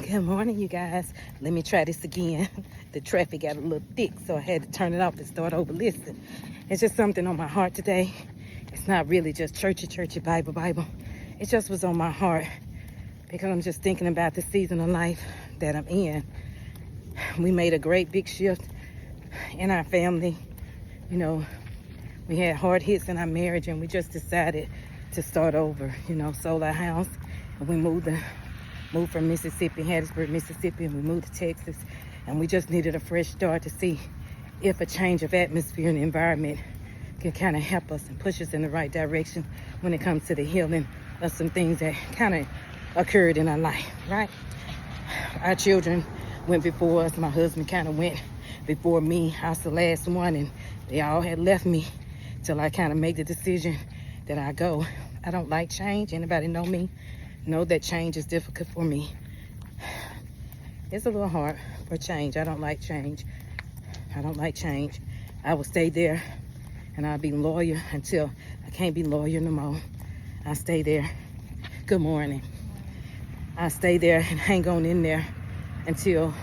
Good morning, you guys. Let me try this again. The traffic got a little thick, so I had to turn it off and start over listening. It's just something on my heart today. It's not really just churchy, Bible. It just was on my heart because I'm just thinking about the season of life that I'm in. We made a great big shift in our family. You know, we had hard hits in our marriage, and we just decided to start over. Sold our house, and we moved from Mississippi, Hattiesburg, Mississippi, and we moved to Texas. And we just needed a fresh start to see if a change of atmosphere and environment can kind of help us and push us in the right direction when it comes to the healing of some things that kind of occurred in our life, right? Our children went before us. My husband kind of went before me. I was the last one, and they all had left me till I kind of made the decision that I go. I don't like change. Anybody know me? Know that change is difficult for me. It's a little hard for change. I don't like change. I will stay there and I'll be loyal until I can't be loyal no more. I stay there. Good morning. I stay there and hang on in there until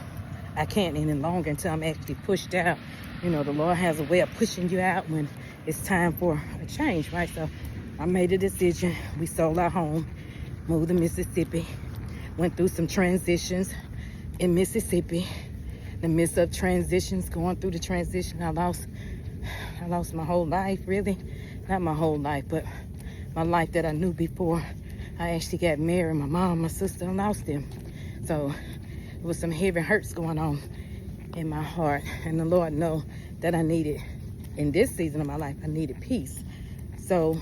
I can't any longer, until I'm actually pushed out. The Lord has a way of pushing you out when it's time for a change, right? So I made a decision. We sold our home, moved to Mississippi, went through some transitions in Mississippi. In the midst of transitions, going through the transition, I lost my whole life, really. Not my whole life, but my life that I knew before I actually got married. My mom, my sister, I lost them. So it was some heavy hurts going on in my heart. And the Lord know that I needed, in this season of my life, I needed peace. So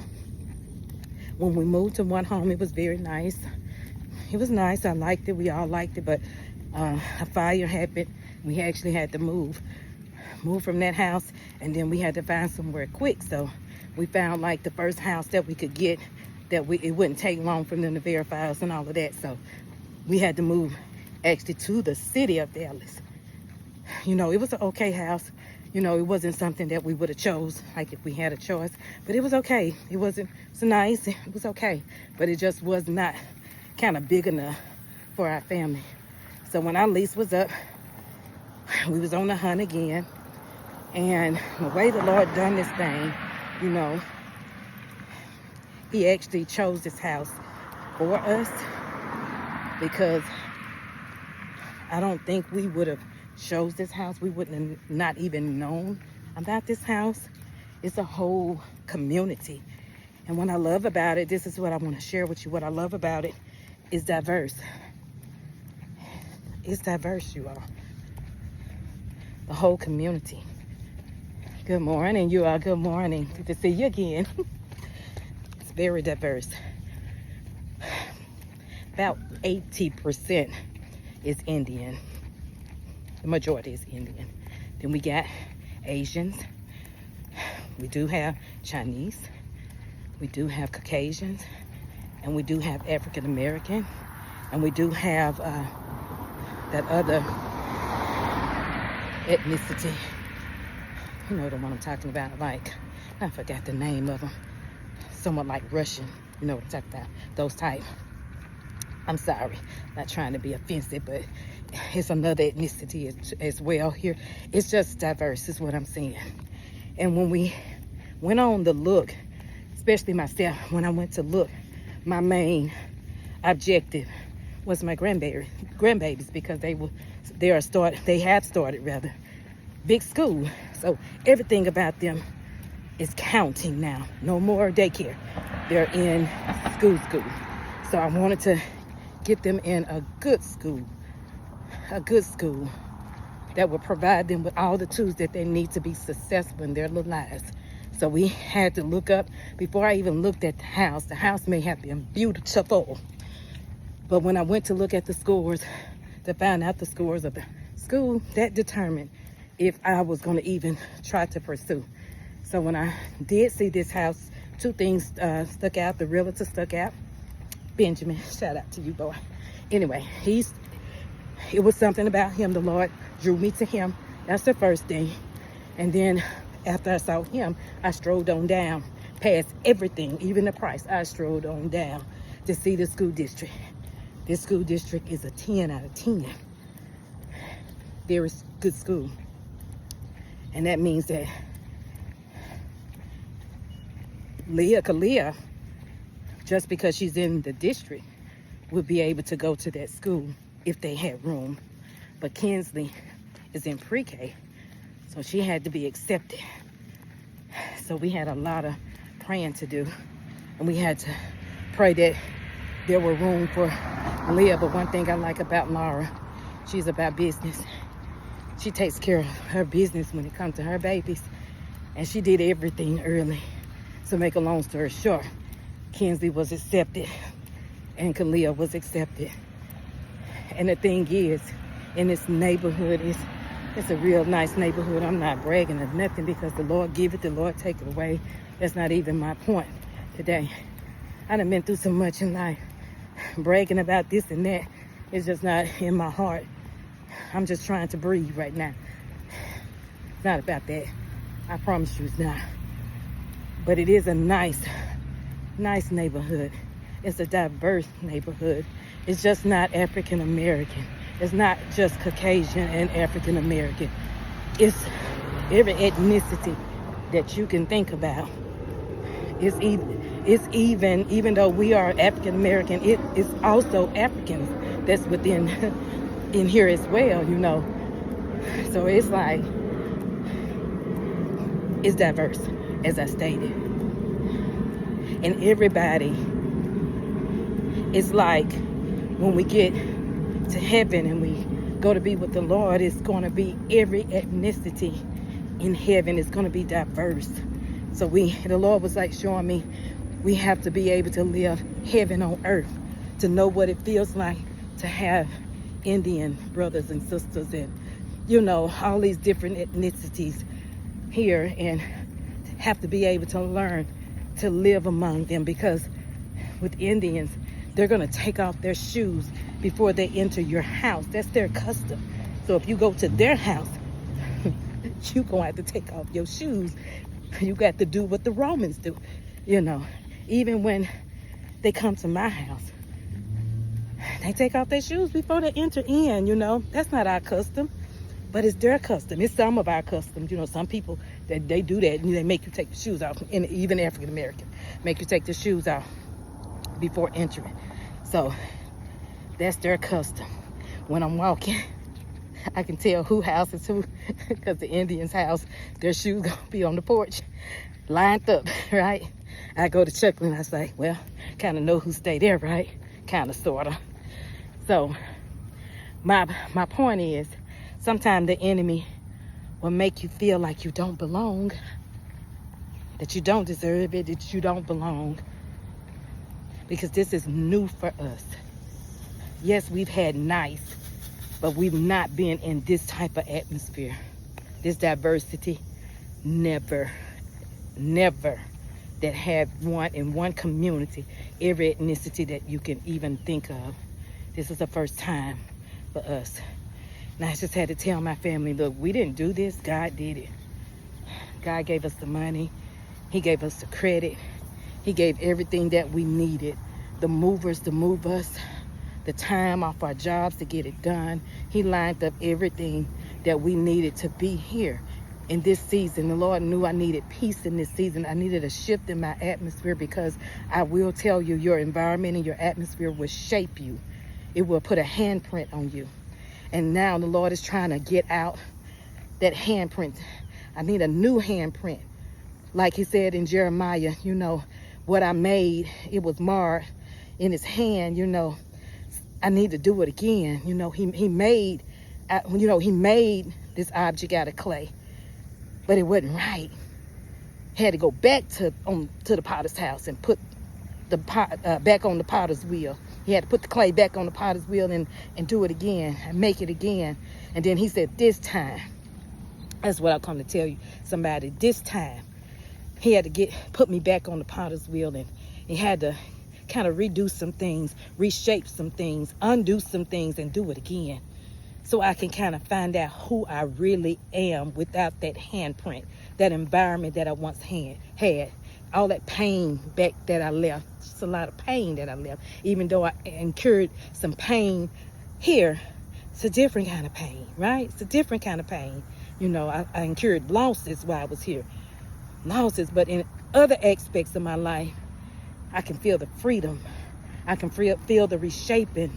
when we moved to one home, it was very nice. It was nice. I liked it. We all liked it. But a fire happened. We actually had to move from that house, and then we had to find somewhere quick. So we found like the first house that we could get that it wouldn't take long for them to verify us and all of that. So we had to move actually to the city of Dallas. It was an okay house. It wasn't something that we would have chose, like if we had a choice, but it was okay. It was nice. It was okay, but it just was not kind of big enough for our family. So when our lease was up, we was on the hunt again. And the way the Lord done this thing, he actually chose this house for us, because I don't think we would have chose this house. We wouldn't have not even known about this house. It's a whole community. And what I love about it, this is what I want to share with you. What I love about it is diverse. It's diverse, you all. The whole community. Good morning, you all. Good morning. Good to see you again. It's very diverse. About 80% is Indian. The majority is Indian. Then we got Asians. We do have Chinese. We do have Caucasians. And we do have African American. And we do have that other ethnicity. You know the one I'm talking about. Like, I forgot the name of them. Somewhat like Russian. You know what I'm talking about. Those type. I'm sorry, not trying to be offensive, but it's another ethnicity as well here. It's just diverse is what I'm saying. And when we went on the look, especially myself, when I went to look, my main objective was my grandbabies, because they have started big school. So everything about them is counting now. No more daycare. They're in school. So I wanted to get them in a good school that will provide them with all the tools that they need to be successful in their little lives. So we had to look up, before I even looked at the house may have been beautiful. But when I went to look at the scores, to find out the scores of the school, that determined if I was going to even try to pursue. So when I did see this house, two things stuck out. The realtor stuck out. Benjamin, shout out to you, boy. Anyway, it was something about him. The Lord drew me to him. That's the first thing. And then after I saw him, I strolled on down past everything, even the price. I strolled on down to see the school district. This school district is a 10 out of 10. Very good school. And that means that Kalia, just because she's in the district, would be able to go to that school if they had room. But Kinsley is in pre-K, so she had to be accepted. So we had a lot of praying to do, and we had to pray that there were room for Leah. But one thing I like about Laura, she's about business. She takes care of her business when it comes to her babies, and she did everything early. So make a long story short, Kinsley was accepted and Kalia was accepted. And the thing is, in this neighborhood, it's a real nice neighborhood. I'm not bragging or nothing, because the Lord give it, the Lord take it away. That's not even my point today. I done been through so much in life. Bragging about this and that is just not in my heart. I'm just trying to breathe right now. It's not about that. I promise you it's not. But it is a nice neighborhood. It's a diverse neighborhood. It's just not African American. It's not just Caucasian and African American. It's every ethnicity that you can think about. It's even though we are African American, it is also Africans that's within in here as well, you know. So it's like, it's diverse, as I stated. And everybody, it's like when we get to heaven and we go to be with the Lord, it's going to be every ethnicity in heaven. It's going to be diverse. So the Lord was like showing me, we have to be able to live heaven on earth, to know what it feels like to have Indian brothers and sisters and, you know, all these different ethnicities here, and have to be able to learn to live among them. Because with Indians, they're going to take off their shoes before they enter your house. That's their custom. So if you go to their house, you're going to have to take off your shoes. You got to do what the Romans do, you know. Even when they come to my house, they take off their shoes before they enter in, you know. That's not our custom, but it's their custom. It's some of our customs, you know. Some people, that they do that, and they make you take the shoes off, and even African American, make you take the shoes off before entering. So that's their custom. When I'm walking, I can tell who house is who, because the Indian's house, their shoes gonna be on the porch, lined up, right? I go to Chuckland, and I say, well, kind of know who stay there, right? Kind of, sort of. So my point is, sometimes the enemy will make you feel like you don't belong, that you don't deserve it, that you don't belong, because this is new for us. Yes, we've had nice, but we've not been in this type of atmosphere. This diversity, never that have in one community, every ethnicity that you can even think of. This is the first time for us. And I just had to tell my family, look, we didn't do this, God did it. God gave us the money, He gave us the credit, He gave everything that we needed, the movers to move us, the time off our jobs to get it done. He lined up everything that we needed to be here in this season. The Lord knew I needed peace in this season. I needed a shift in my atmosphere, because I will tell you, your environment and your atmosphere will shape you. It will put a handprint on you. And now the Lord is trying to get out that handprint. I need a new handprint. Like He said in Jeremiah, you know, what I made, it was marred in His hand, you know. I need to do it again. You know, he made this object out of clay, but it wasn't right. Had to go back to the potter's house and put the pot back on the potter's wheel. He had to put the clay back on the potter's wheel and do it again and make it again. And then He said, this time, that's what I'll come to tell you, somebody, this time, He had to put me back on the potter's wheel, and He had to kind of redo some things, reshape some things, undo some things, and do it again, so I can kind of find out who I really am without that handprint, that environment that I once had, all that pain back that I left It's a lot of pain that I left. Even though I incurred some pain here, it's a different kind of pain, right? It's a different kind of pain. You know, I incurred losses while I was here. Losses, but in other aspects of my life, I can feel the freedom. I can feel the reshaping.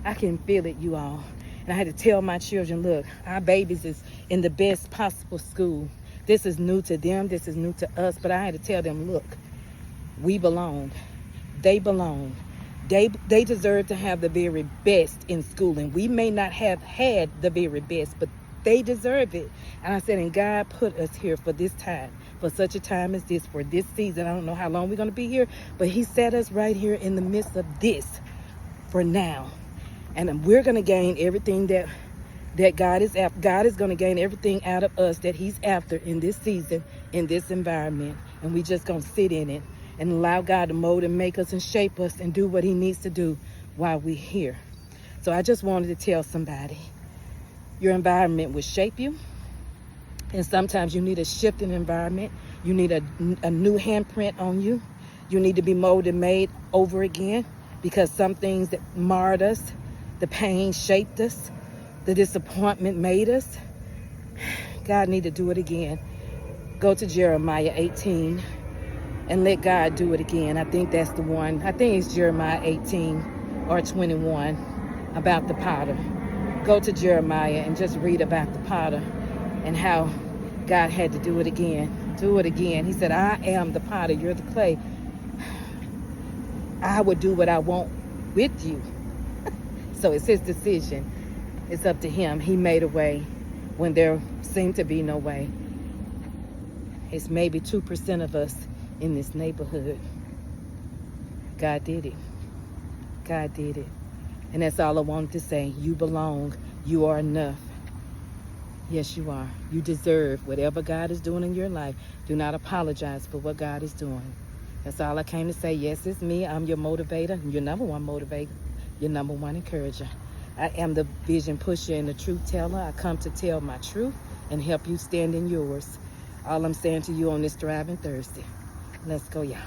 I can feel it, you all. And I had to tell my children, look, our babies is in the best possible school. This is new to them. This is new to us. But I had to tell them, look, we belong. They belong. They deserve to have the very best in schooling. We may not have had the very best, but they deserve it. And I said, and God put us here for this time, for such a time as this, for this season. I don't know how long we're going to be here, but he set us right here in the midst of this for now. And we're going to gain everything that God is after. God is going to gain everything out of us that he's after in this season, in this environment. And we just going to sit in it and allow God to mold and make us and shape us and do what he needs to do while we're here. So I just wanted to tell somebody, your environment will shape you. And sometimes you need a shift in environment. You need a new handprint on you. You need to be molded and made over again, because some things that marred us, the pain shaped us, the disappointment made us. God need to do it again. Go to Jeremiah 18 and let God do it again. I think that's the one. I think it's Jeremiah 18 or 21 about the potter. Go to Jeremiah and just read about the potter and how God had to do it again. Do it again. He said, I am the potter, you're the clay. I would do what I want with you. So it's his decision. It's up to him. He made a way when there seemed to be no way. It's maybe 2% of us in this neighborhood. God did it. God did it. And that's all I wanted to say. You belong. You are enough. Yes, you are. You deserve whatever God is doing in your life. Do not apologize for what God is doing. That's all I came to say. Yes, it's me. I'm your motivator. Your number one motivator. Your number one encourager. I am the vision pusher and the truth teller. I come to tell my truth and help you stand in yours. All I'm saying to you on this Thriving Thursday. Let's go, y'all.